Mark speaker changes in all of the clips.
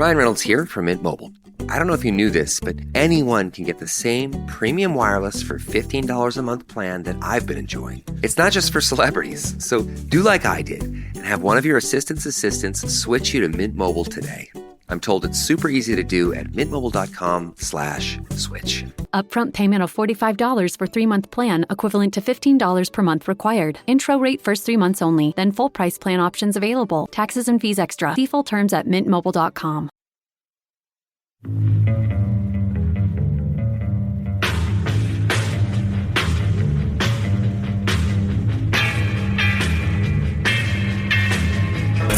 Speaker 1: Ryan Reynolds here from Mint Mobile. I don't know if you knew this, but anyone can get the same premium wireless for $15 a month plan that I've been enjoying. It's not just for celebrities. So do like I did and have one of your assistants switch you to Mint Mobile today. I'm told it's super easy to do at mintmobile.com/switch.
Speaker 2: Upfront payment of $45 for 3-month plan, equivalent to $15 per month required. Intro rate first 3 months only, then full price plan options available. Taxes and fees extra. See full terms at mintmobile.com.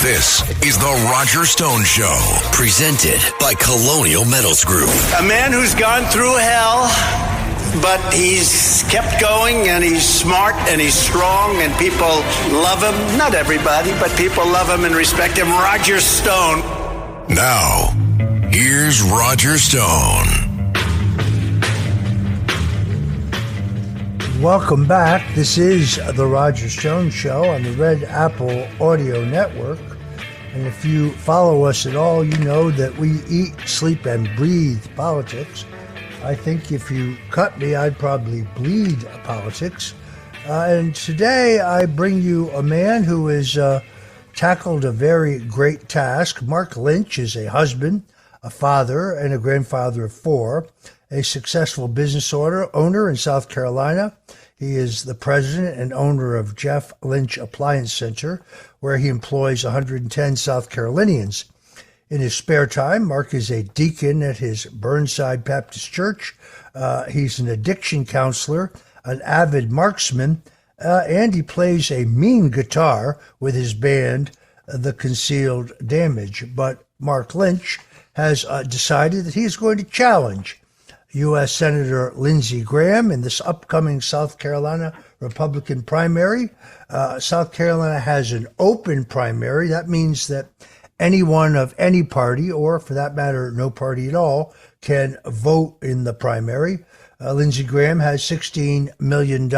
Speaker 3: This is the Roger Stone Show, presented by Colonial Metals Group.
Speaker 4: A man who's gone through hell, but he's kept going, and he's smart, and he's strong, and people love him. Not everybody, but people love him and respect him. Roger Stone.
Speaker 3: Now, here's Roger Stone.
Speaker 5: Welcome back. This is the Roger Stone Show on the Red Apple Audio Network. And if you follow us at all, you know that we eat, sleep, and breathe politics. I think if you cut me, I'd probably bleed politics. And today I bring you a man who has tackled a very great task. Mark Lynch is a husband, a father, and a grandfather of 4, a successful business owner in South Carolina. He is the president and owner of Jeff Lynch Appliance Center, where he employs 110 South Carolinians. In his spare time, Mark is a deacon at his Burnside Baptist Church. He's an addiction counselor, an avid marksman, and he plays a mean guitar with his band, The Concealed Damage. But Mark Lynch has decided that he is going to challenge U.S. Senator Lindsey Graham in this upcoming South Carolina Republican primary. South Carolina has an open primary. That means that anyone of any party, or for that matter, no party at all, can vote in the primary. Lindsey Graham has $16 million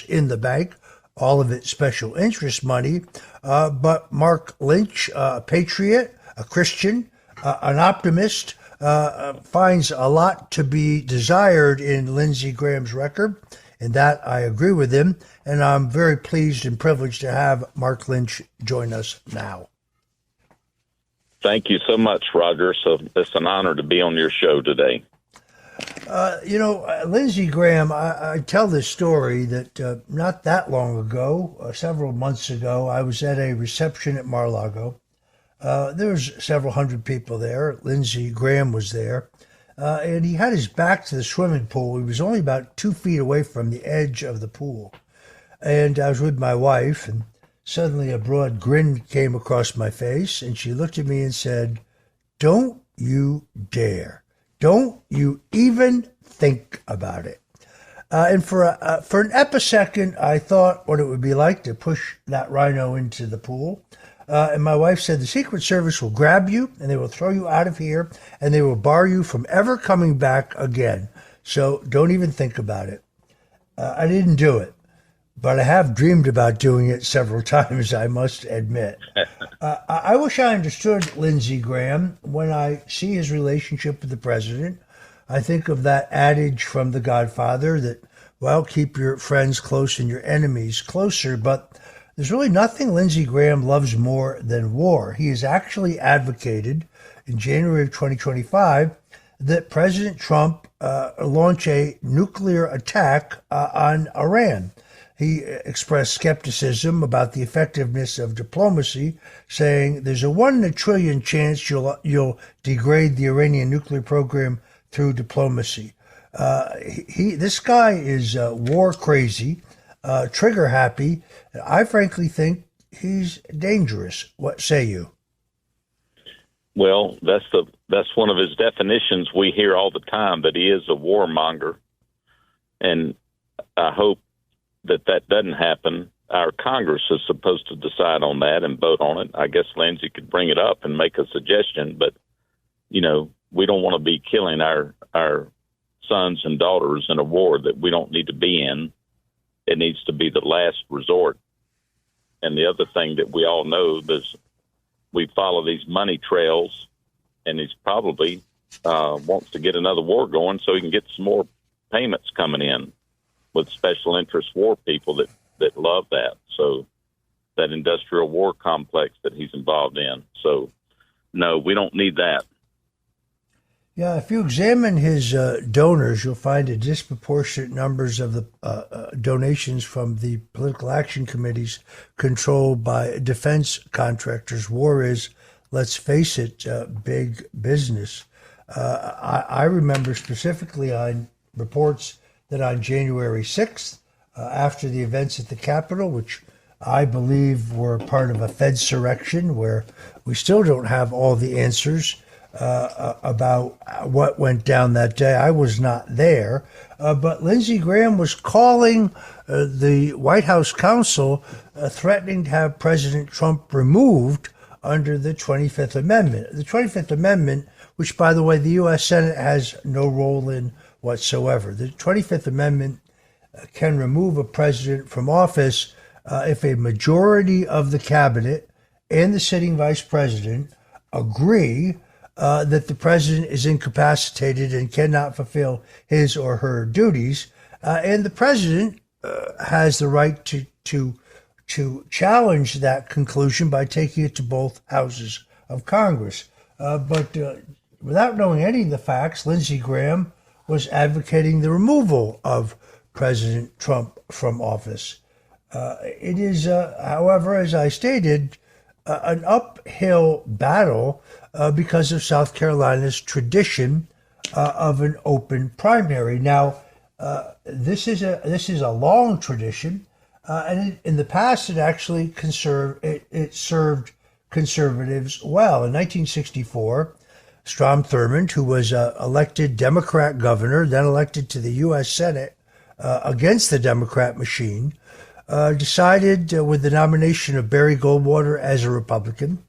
Speaker 5: in the bank, all of it special interest money. But Mark Lynch, a patriot, a Christian, an optimist, finds a lot to be desired in Lindsey Graham's record. And that I agree with him. And I'm very pleased and privileged to have Mark Lynch join us now.
Speaker 6: Thank you so much, Roger. So it's an honor to be on your show today.
Speaker 5: Lindsey Graham, I tell this story that not that long ago, several months ago, I was at a reception at Mar-a-Lago. There was several hundred people there. Lindsey Graham was there. And he had his back to the swimming pool. He was only about 2 feet away from the edge of the pool. And I was with my wife, and suddenly a broad grin came across my face, and she looked at me and said, "Don't you dare. Don't you even think about it." And for an episecond, I thought what it would be like to push that rhino into the pool. And my wife said, the Secret Service will grab you and they will throw you out of here and they will bar you from ever coming back again. So don't even think about it. I didn't do it, but I have dreamed about doing it several times, I must admit. I wish I understood Lindsey Graham. When I see his relationship with the president, I think of that adage from The Godfather that, well, keep your friends close and your enemies closer. But there's really nothing Lindsey Graham loves more than war. He has actually advocated in January of 2025 that President Trump launch a nuclear attack on Iran. He expressed skepticism about the effectiveness of diplomacy, saying there's a 1 in a trillion chance you'll degrade the Iranian nuclear program through diplomacy. This guy is war crazy, trigger happy. I frankly think he's dangerous. What say you?
Speaker 6: Well, that's one of his definitions. We hear all the time that he is a warmonger, and I hope that doesn't happen. Our Congress is supposed to decide on that and vote on it. I guess Lindsey could bring it up and make a suggestion, but we don't want to be killing our sons and daughters in a war that we don't need to be in. It needs to be the last resort. And the other thing that we all know is we follow these money trails, and he's probably wants to get another war going so he can get some more payments coming in with special interest war people that love that. So that industrial war complex that he's involved in. So, no, we don't need that.
Speaker 5: Yeah, if you examine his donors, you'll find a disproportionate numbers of the donations from the political action committees controlled by defense contractors. War is, let's face it, big business. I remember specifically on reports that on January 6th, after the events at the Capitol, which I believe were part of a Fedsurrection, where we still don't have all the answers about what went down that day. I was not there, but Lindsey Graham was calling the White House counsel, threatening to have President Trump removed under the 25th Amendment. The 25th Amendment, which, by the way, the U.S. Senate has no role in whatsoever. The 25th Amendment can remove a president from office if a majority of the cabinet and the sitting vice president agree that the president is incapacitated and cannot fulfill his or her duties, and the president has the right to challenge that conclusion by taking it to both houses of Congress. But without knowing any of the facts, Lindsey Graham was advocating the removal of President Trump from office. It is, however, as I stated, an uphill battle because of South Carolina's tradition of an open primary. Now, this is a long tradition, and in the past, it actually served conservatives well. In 1964, Strom Thurmond, who was elected Democrat governor, then elected to the U.S. Senate against the Democrat machine, decided with the nomination of Barry Goldwater as a Republican,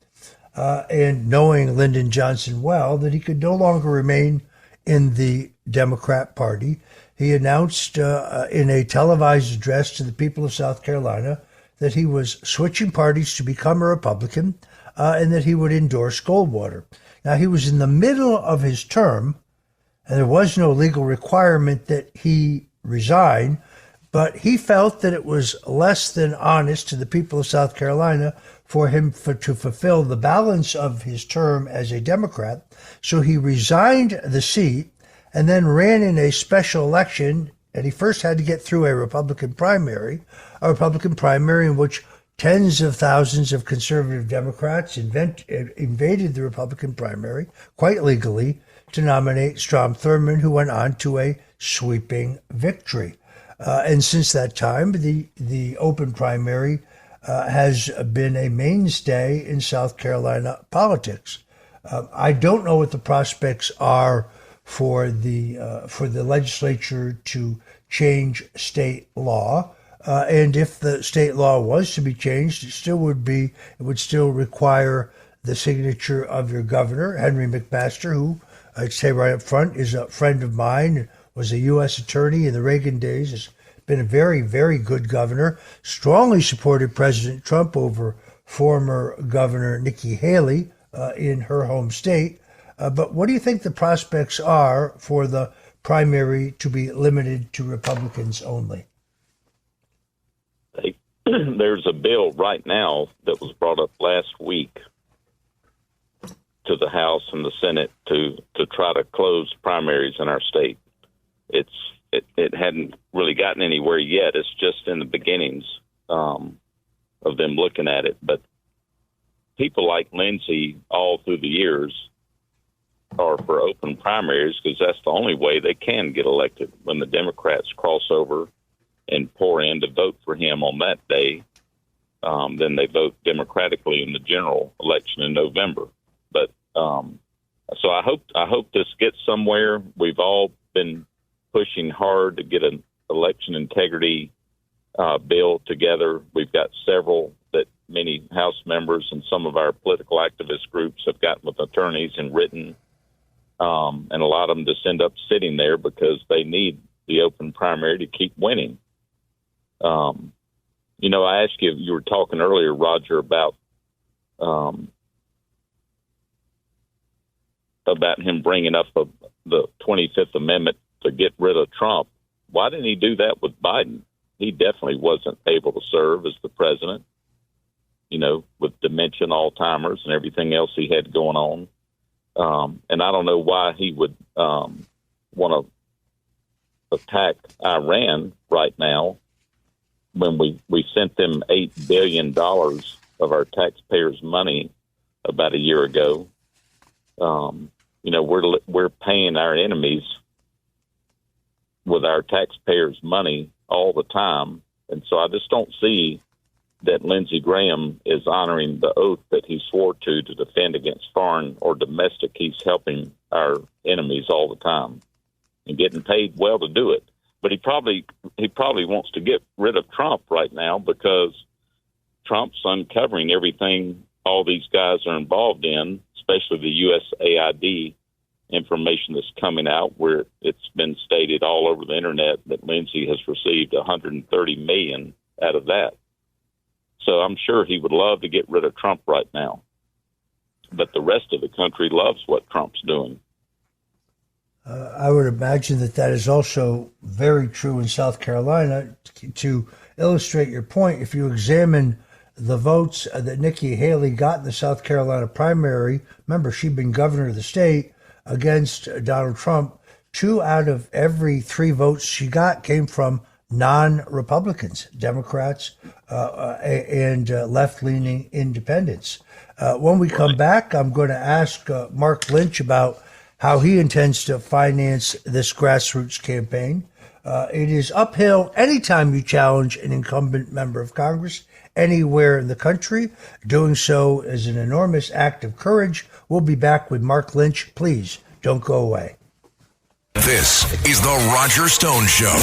Speaker 5: and knowing Lyndon Johnson well, that he could no longer remain in the Democrat Party. He announced in a televised address to the people of South Carolina that he was switching parties to become a Republican, and that he would endorse Goldwater. Now, he was in the middle of his term, and there was no legal requirement that he resign, but he felt that it was less than honest to the people of South Carolina for him to fulfill the balance of his term as a Democrat. So he resigned the seat and then ran in a special election, and he first had to get through a Republican primary in which tens of thousands of conservative Democrats invaded the Republican primary, quite legally, to nominate Strom Thurmond, who went on to a sweeping victory. And since that time, the open primary has been a mainstay in South Carolina politics. I don't know what the prospects are for the legislature to change state law. And if the state law was to be changed, it would still require the signature of your governor, Henry McMaster, who I'd say right up front is a friend of mine, was a U.S. attorney in the Reagan days, has been a very, very good governor, strongly supported President Trump over former Governor Nikki Haley in her home state. But what do you think the prospects are for the primary to be limited to Republicans only?
Speaker 6: There's a bill right now that was brought up last week to the House and the Senate to try to close primaries in our state. It hadn't really gotten anywhere yet. It's just in the beginnings of them looking at it. But people like Lindsey all through the years are for open primaries because that's the only way they can get elected. When the Democrats cross over and pour in to vote for him on that day, then they vote democratically in the general election in November. But so I hope this gets somewhere. We've all been pushing hard to get an election integrity bill together. We've got several that many House members and some of our political activist groups have gotten with attorneys and written, and a lot of them just end up sitting there because they need the open primary to keep winning. I asked you were talking earlier, Roger, about about him bringing up the 25th Amendment to get rid of Trump. Why didn't he do that with Biden? He definitely wasn't able to serve as the president, with dementia, Alzheimer's, and everything else he had going on. And I don't know why he would want to attack Iran right now when we sent them $8 billion of our taxpayers' money about a year ago. We're paying our enemies with our taxpayers' money all the time. And so I just don't see that Lindsey Graham is honoring the oath that he swore to defend against foreign or domestic. He's helping our enemies all the time and getting paid well to do it. But he probably wants to get rid of Trump right now because Trump's uncovering everything all these guys are involved in, especially the USAID information that's coming out, where it's been stated all over the internet that Lindsey has received $130 million out of that. So I'm sure he would love to get rid of Trump right now. But the rest of the country loves what Trump's doing.
Speaker 5: I would imagine that is also very true in South Carolina. To illustrate your point, if you examine the votes that Nikki Haley got in the South Carolina primary, remember, she'd been governor of the state against Donald Trump. 2 out of every 3 votes she got came from non-Republicans, Democrats, and left-leaning independents. When we come back, I'm going to ask Mark Lynch about how he intends to finance this grassroots campaign. It is uphill anytime you challenge an incumbent member of Congress anywhere in the country. Doing so is an enormous act of courage. We'll be back with Mark Lynch. Please don't go away.
Speaker 3: This is the Roger Stone Show.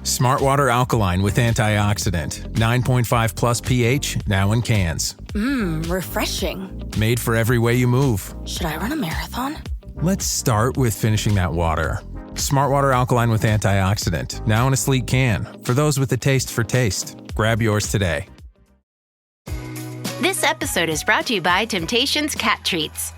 Speaker 7: Smart Water Alkaline with antioxidant. 9.5 plus pH, now in cans.
Speaker 8: Refreshing.
Speaker 7: Made for every way you move.
Speaker 8: Should I run a marathon?
Speaker 7: Let's start with finishing that water. Smart Water Alkaline with antioxidant, now in a sleek can. For those with a taste for taste. Grab yours today.
Speaker 9: This episode is brought to you by Temptations Cat Treats.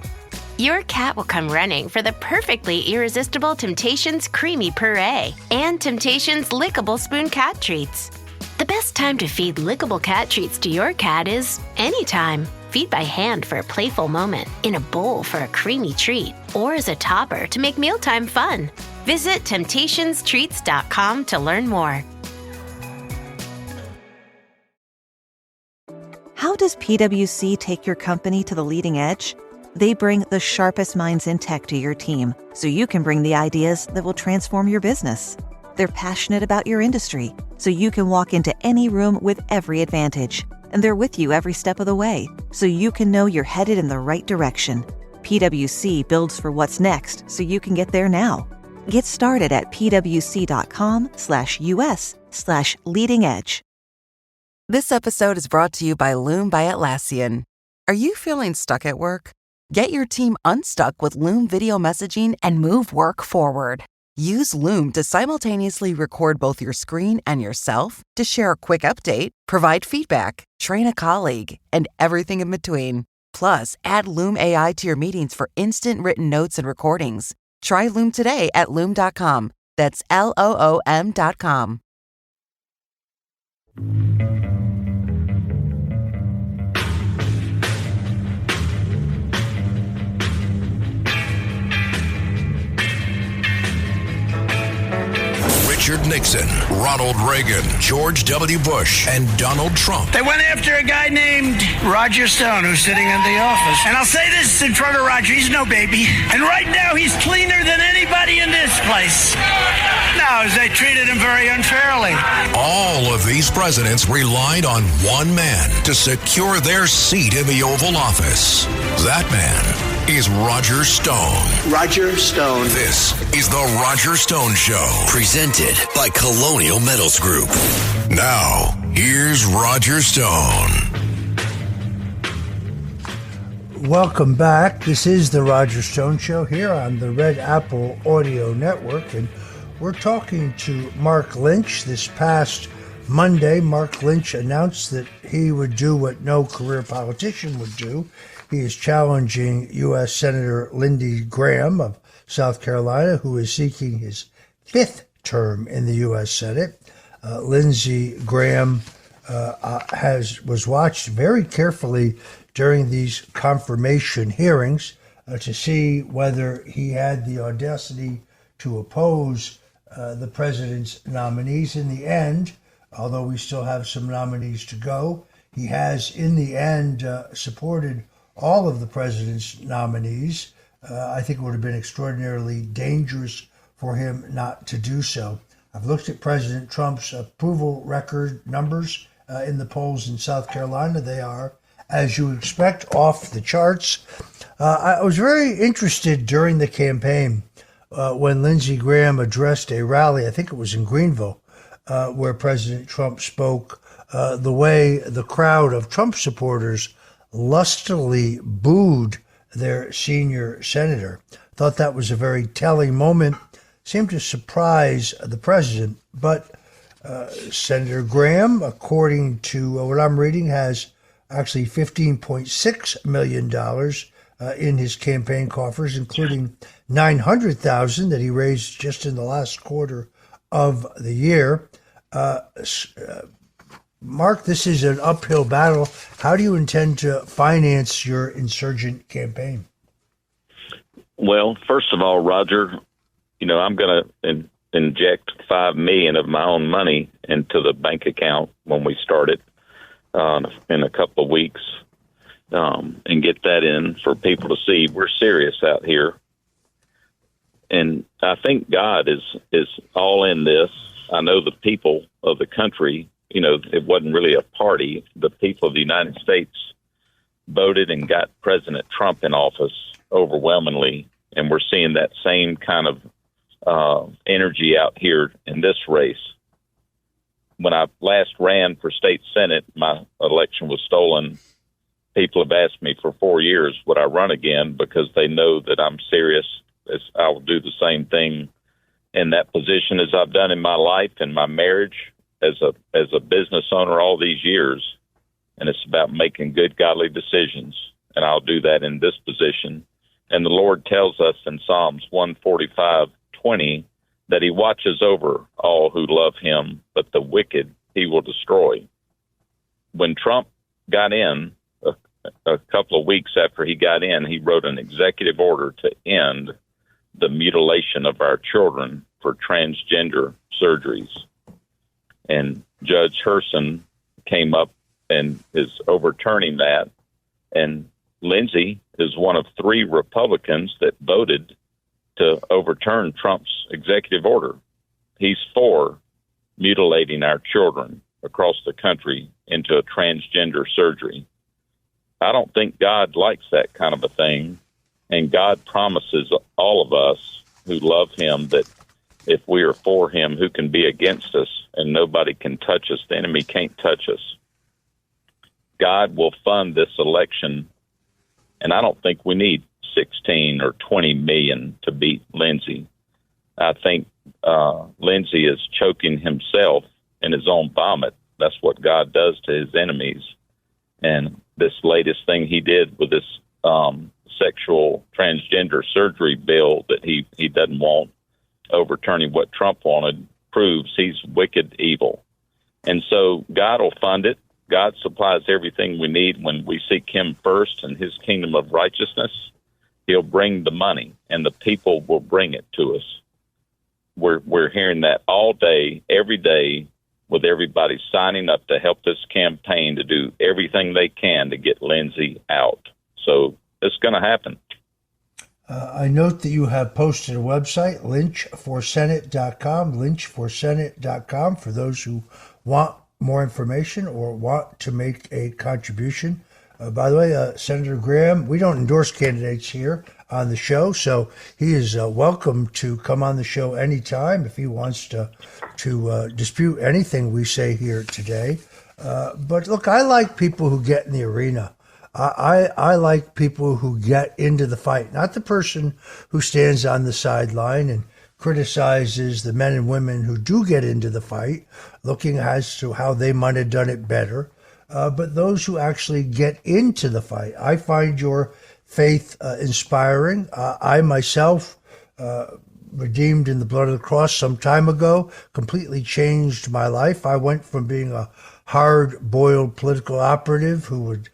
Speaker 9: Your cat will come running for the perfectly irresistible Temptations Creamy Puree and Temptations Lickable Spoon Cat Treats. The best time to feed lickable cat treats to your cat is anytime. Feed by hand for a playful moment, in a bowl for a creamy treat, or as a topper to make mealtime fun. Visit TemptationsTreats.com to learn more.
Speaker 10: How does PwC take your company to the leading edge? They bring the sharpest minds in tech to your team, so you can bring the ideas that will transform your business. They're passionate about your industry, so you can walk into any room with every advantage. And they're with you every step of the way, so you can know you're headed in the right direction. PwC builds for what's next, so you can get there now. Get started at pwc.com/us/leading edge.
Speaker 11: This episode is brought to you by Loom by Atlassian. Are you feeling stuck at work? Get your team unstuck with Loom video messaging and move work forward. Use Loom to simultaneously record both your screen and yourself to share a quick update, provide feedback, train a colleague, and everything in between. Plus, add Loom AI to your meetings for instant written notes and recordings. Try Loom today at Loom.com. That's LOOM.com.
Speaker 3: Richard Nixon, Ronald Reagan, George W. Bush, and Donald Trump.
Speaker 4: They went after a guy named Roger Stone, who's sitting in the office. And I'll say this in front of Roger, he's no baby. And right now, he's cleaner than anybody in this place. No, they treated him very unfairly.
Speaker 3: All of these presidents relied on one man to secure their seat in the Oval Office. That man is Roger Stone.
Speaker 4: Roger Stone.
Speaker 3: This is the Roger Stone Show, presented by Colonial Metals Group. Now, here's Roger Stone.
Speaker 5: Welcome back. This is the Roger Stone Show here on the Red Apple Audio Network, and we're talking to Mark Lynch. This past Monday, Mark Lynch announced that he would do what no career politician would do. He is challenging U.S. Senator Lindsey Graham of South Carolina, who is seeking his fifth term in the U.S. Senate. Lindsey Graham was watched very carefully during these confirmation hearings to see whether he had the audacity to oppose the president's nominees. In the end, although we still have some nominees to go, he has, in the end, supported all of the president's nominees. I think it would have been extraordinarily dangerous for him not to do so. I've looked at President Trump's approval record numbers in the polls in South Carolina. They are, as you expect, off the charts. I was very interested during the campaign when Lindsey Graham addressed a rally, I think it was in Greenville, where President Trump spoke, the way the crowd of Trump supporters lustily booed their senior senator. Thought that was a very telling moment. Seemed to surprise the president. But Senator Graham, according to what I'm reading, has actually $15.6 million in his campaign coffers, including $900,000 that he raised just in the last quarter of the year. Mark, this is an uphill battle. How do you intend to finance your insurgent campaign?
Speaker 6: Well, first of all, Roger, I'm going to inject $5 million of my own money into the bank account when we start it in a couple of weeks, and get that in for people to see. We're serious out here, and I think God is all in this. I know the people of the country. It wasn't really a party. The people of the United States voted and got President Trump in office overwhelmingly, and we're seeing that same kind of energy out here in this race. When I last ran for state senate, my election was stolen. People have asked me for 4 years, would I run again, because they know that I'm serious. I will do the same thing in that position as I've done in my life and my marriage as a business owner all these years. And it's about making good, godly decisions. And I'll do that in this position. And the Lord tells us in Psalms 145:20 that he watches over all who love him, but the wicked he will destroy. When Trump got in, a couple of weeks after he got in, he wrote an executive order to end the mutilation of our children for transgender surgeries. And Judge Herson came up and is overturning that. And Lindsey is one of 3 Republicans that voted to overturn Trump's executive order. He's for mutilating our children across the country into a transgender surgery. I don't think God likes that kind of a thing. And God promises all of us who love him that if we are for him, who can be against us? And nobody can touch us. The enemy can't touch us. God will fund this election. And I don't think we need 16 or 20 million to beat Lindsey. I think Lindsey is choking himself in his own vomit. That's what God does to his enemies. And this latest thing he did with this sexual transgender surgery bill that he doesn't want, overturning what Trump wanted, proves he's wicked evil. And so God will fund it. God supplies everything we need when we seek him first and his kingdom of righteousness. He'll bring the money, and the people will bring it to us. We're hearing that all day, every day, with everybody signing up to help this campaign to do everything they can to get Lindsey out. So it's going to happen.
Speaker 5: I note that you have posted a website, lynchforsenate.com, lynchforsenate.com, for those who want more information or want to make a contribution. By the way, Senator Graham, we don't endorse candidates here on the show, so he is welcome to come on the show anytime if he wants to dispute anything we say here today. But look, I like people who get in the arena. I like people who get into the fight, not the person who stands on the sideline and criticizes the men and women who do get into the fight, looking as to how they might have done it better. But those who actually get into the fight, I find your faith inspiring. I myself, redeemed in the blood of the cross some time ago, completely changed my life. I went from being a hard-boiled political operative who had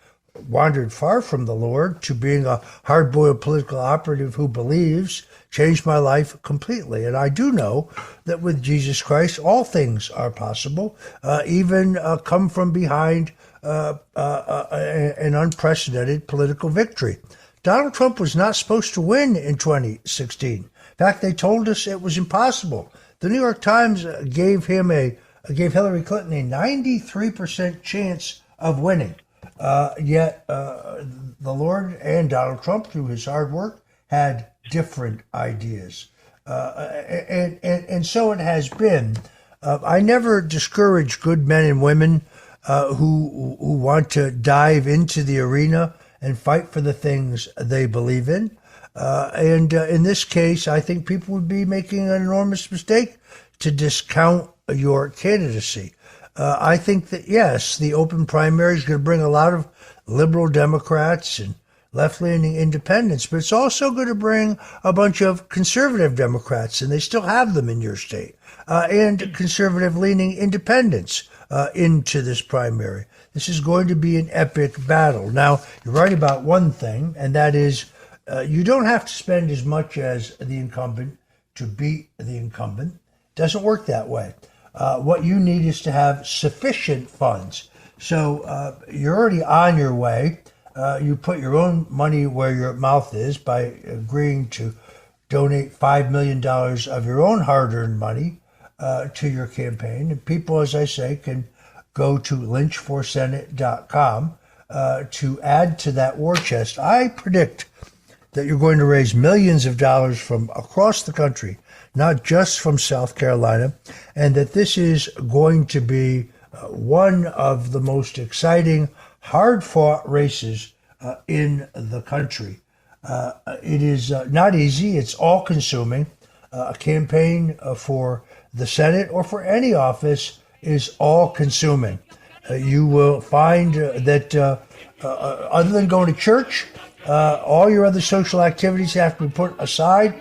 Speaker 5: wandered far from the Lord to being a hard-boiled political operative who believes, changed my life completely. And I do know that with Jesus Christ, all things are possible, even come from behind an unprecedented political victory. Donald Trump was not supposed to win in 2016. In fact, they told us it was impossible. The New York Times gave Hillary Clinton a 93% chance of winning. Yet the Lord and Donald Trump, through his hard work, had different ideas. And so it has been. I never discourage good men and women who want to dive into the arena and fight for the things they believe in. And in this case, I think people would be making an enormous mistake to discount your candidacy. I think that, yes, the open primary is going to bring a lot of liberal Democrats and left-leaning independents, but it's also going to bring a bunch of conservative Democrats, and they still have them in your state, and conservative-leaning independents into this primary. This is going to be an epic battle. Now, you're right about one thing, and that is you don't have to spend as much as the incumbent to beat the incumbent. It doesn't work that way. What you need is to have sufficient funds. So you're already on your way. You put your own money where your mouth is by agreeing to donate $5 million of your own hard-earned money to your campaign. And people, as I say, can go to lynchforsenate.com to add to that war chest. I predict that you're going to raise millions of dollars from across the country, not just from South Carolina, and that this is going to be one of the most exciting, hard-fought races in the country. It is not easy. It's all-consuming. A campaign for the Senate or for any office is all-consuming. You will find that other than going to church, all your other social activities have to be put aside.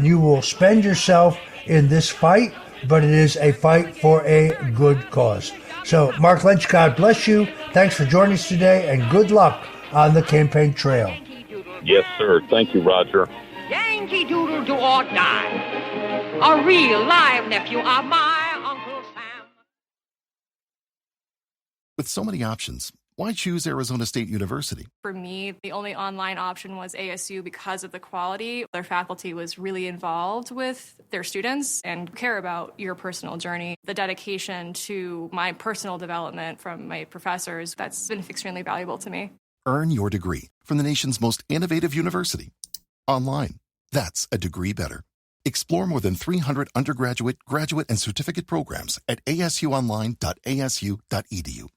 Speaker 5: You will spend yourself in this fight, but it is a fight for a good cause. So, Mark Lynch, God bless you. Thanks for joining us today, and good luck on the campaign trail.
Speaker 6: Yes, sir. Thank you, Roger.
Speaker 12: Yankee Doodle do or die. A real live nephew of my Uncle Sam.
Speaker 13: With so many options, why choose Arizona State University?
Speaker 14: For me, the only online option was ASU because of the quality. Their faculty was really involved with their students and care about your personal journey. The dedication to my personal development from my professors, that's been extremely valuable to me.
Speaker 13: Earn your degree from the nation's most innovative university. Online. That's a degree better. Explore more than 300 undergraduate, graduate, and certificate programs at asuonline.asu.edu.